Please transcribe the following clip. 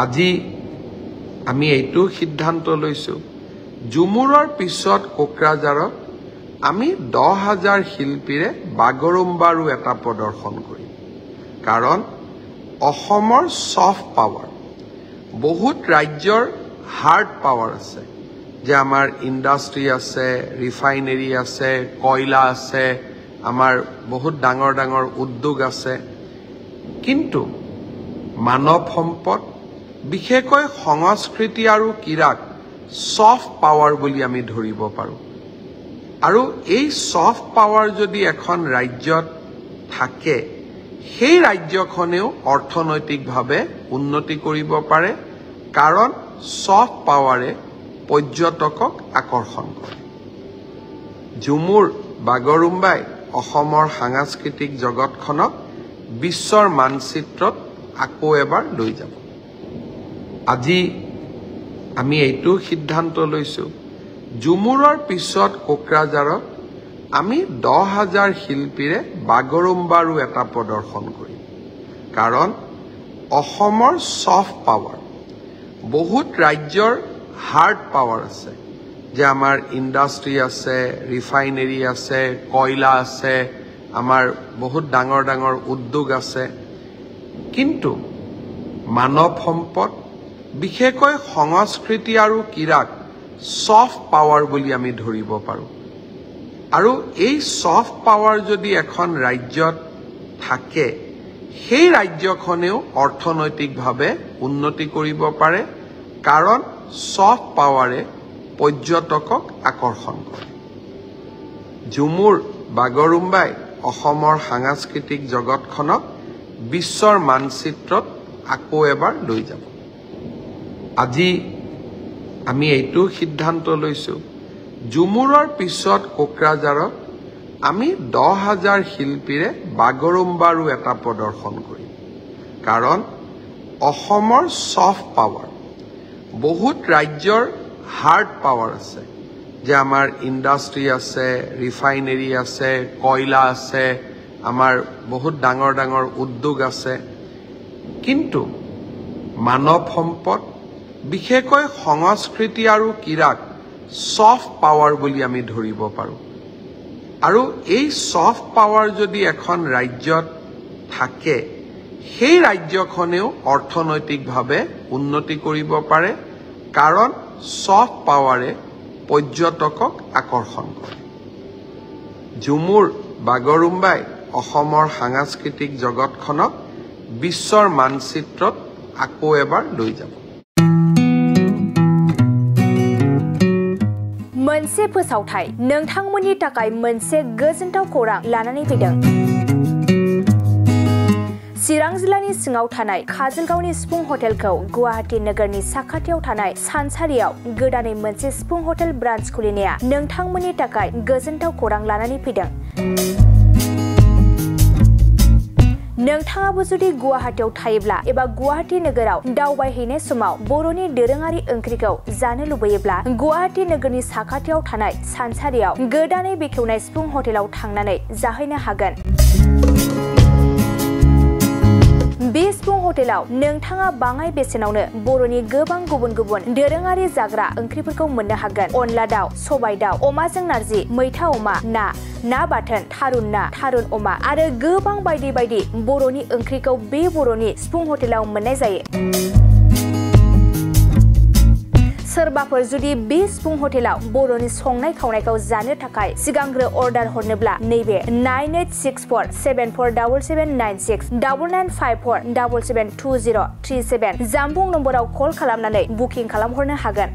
আজি আমি এইটো সিদ্ধান্ত লৈছো জুমুৰৰ পিছত কোকৰাঝাৰত আমি 10,000 শিল্পীৰে বাগৰুম্বাৰো এটা প্ৰদৰ্শন কৰিম কাৰণ অসমৰ সফট পাৱাৰ বহুত ৰাজ্যৰ হাৰ্ড পাৱাৰ আছে যে আমাৰ ইন্ডাষ্ট্ৰি আছে ৰিফাইনাৰী আছে কয়লা আছে আমাৰ বহুত ডাঙৰ ডাঙৰ উদ্যোগ আছে কিন্তু মানৱ সম্পদ বিশেষকৈ সংস্কৃতি আৰু কিৰাক সফট পাৱাৰ বুলি আমি ধৰিব পাৰো আৰু এই সফট পাৱাৰ যদি এখন ৰাজ্যত থাকে সেই ৰাজ্যখনেও অৰ্থনৈতিকভাৱে উন্নতি কৰিব পাৰে কাৰণ সফট পাৱাৰে পৰ্যটকক আকৰ্ষণ কৰে ঝুমুৰ বাগৰুম্বাই অসমৰ সাংস্কৃতিক জগতখনক বিশ্বৰ মানচিত্ৰত আকৌ এবাৰ লৈ যাব আজি আমি এইটো সিদ্ধান্ত লৈছো ঝুমুৰৰ পিছত কোকৰাঝাৰত আমি 10,000 শিল্পীৰে বাগৰুম্বাৰো এটা প্ৰদৰ্শন কৰিম কাৰণ অসমৰ সফট পাৱাৰ বহুত ৰাজ্যৰ হাৰ্ড পাৱাৰ আছে যে আমাৰ ইন্ডাষ্ট্ৰি আছে ৰিফাইনাৰী আছে কয়লা আছে আমাৰ বহুত ডাঙৰ ডাঙৰ উদ্যোগ আছে কিন্তু মানৱ সম্পদ বিশেষকৈ সংস্কৃতি আৰু কিৰাক সফট পাৱাৰ বুলি আমি ধৰিব পাৰো আৰু এই সফট পাৱাৰ যদি এখন ৰাজ্যত থাকে সেই ৰাজ্যখনেও অৰ্থনৈতিকভাৱে উন্নতি কৰিব পাৰে কাৰণ সফট পাৱাৰে পৰ্যটকক আকৰ্ষণ কৰে ঝুমুৰ বাগৰুম্বাই অসমৰ সাংস্কৃতিক জগতখনক বিশ্বৰ মানচিত্ৰত আকৌ এবাৰ লৈ যাব আজি আমি এইটো সিদ্ধান্ত লৈছো ঝুমুৰৰ পিছত কোকৰাঝাৰত আমি 10,000 শিল্পীৰে বাগৰুম্বাৰো এটা প্ৰদৰ্শন কৰিম কাৰণ অসমৰ সফট পাৱাৰ বহুত ৰাজ্যৰ হাৰ্ড পাৱাৰ আছে যে আমাৰ ইন্ডাষ্ট্ৰি আছে ৰিফাইনাৰী আছে কয়লা আছে আমাৰ বহুত ডাঙৰ ডাঙৰ উদ্যোগ আছে কিন্তু মানৱ সম্পদ বিশেষকৈ সংস্কৃতি আৰু কিৰাক সফট পাৱাৰ বুলি আমি ধৰিব পাৰো আৰু এই সফট পাৱাৰ যদি এখন ৰাজ্যত থাকে সেই ৰাজ্যখনেও অৰ্থনৈতিকভাৱে উন্নতি কৰিব পাৰে কাৰণ সফট পাৱাৰে পৰ্যটকক আকৰ্ষণ কৰে ঝুমুৰ বাগৰুম্বাই অসমৰ সাংস্কৃতিক জগতখনক বিশ্বৰ মানচিত্ৰত আকৌ এবাৰ লৈ যাব मोनसे फोसावथाय नोंथांमोननि थाखाय मोनसे गोजोनथाव खौरां लानानै फैदों चिरां जिल्लानि सिङाव थानाय काजलगावनि सिफुं हटेलखौ गुवाहाटी नोगोरनि साखाथियाव थानाय सानसारियाव गोदानै मोनसे सिफुं हटेल ब्रान्च खुलिनाया नोंथांमोननि थाखाय गोजोनथाव खौरां लानानै फैदों नोंथाङाबो जुदि गुवाहाटीयाव थायोब्ला एबा गुवाहाटी नोगोराव दावबायहैनाय समाव बर'नि दोरोङारि ओंख्रिखौ जानो लुबैयोब्ला गुवाहाटी नोगोरनि साखाथियाव थानाय सानसारियाव गोदानै बेखेवनाय सिफुं हटेलाव थांनानै जाहैनो हागोन बे सिफुं हटेलाव नोंथाङा बाङाय बेसेनावनो बर'नि गोबां गुबुन गुबुन दोरोङारि जाग्रा ओंख्रिफोरखौ मोननो हागोन अनला दाउ सबाय दाउ अमाजों नारजि मैथा अमा ना बाथोन थारुन अमा आरो गोबां बायदि बायदि बर'नि ओंख्रिखौ बे बर'नि सिफुं हटेलाव मोननाय जायो सोरबाफोर जुदि बे सिफुं हटेलाव बर'नि संनाय खावनायखौ जानो थाखाय सिगांग्रो अर्डार हरनोब्ला नैबे 9864747796 9954772037 जामबुं नम्बराव कल खालामनानै बुकिं खालामहरनो हागोन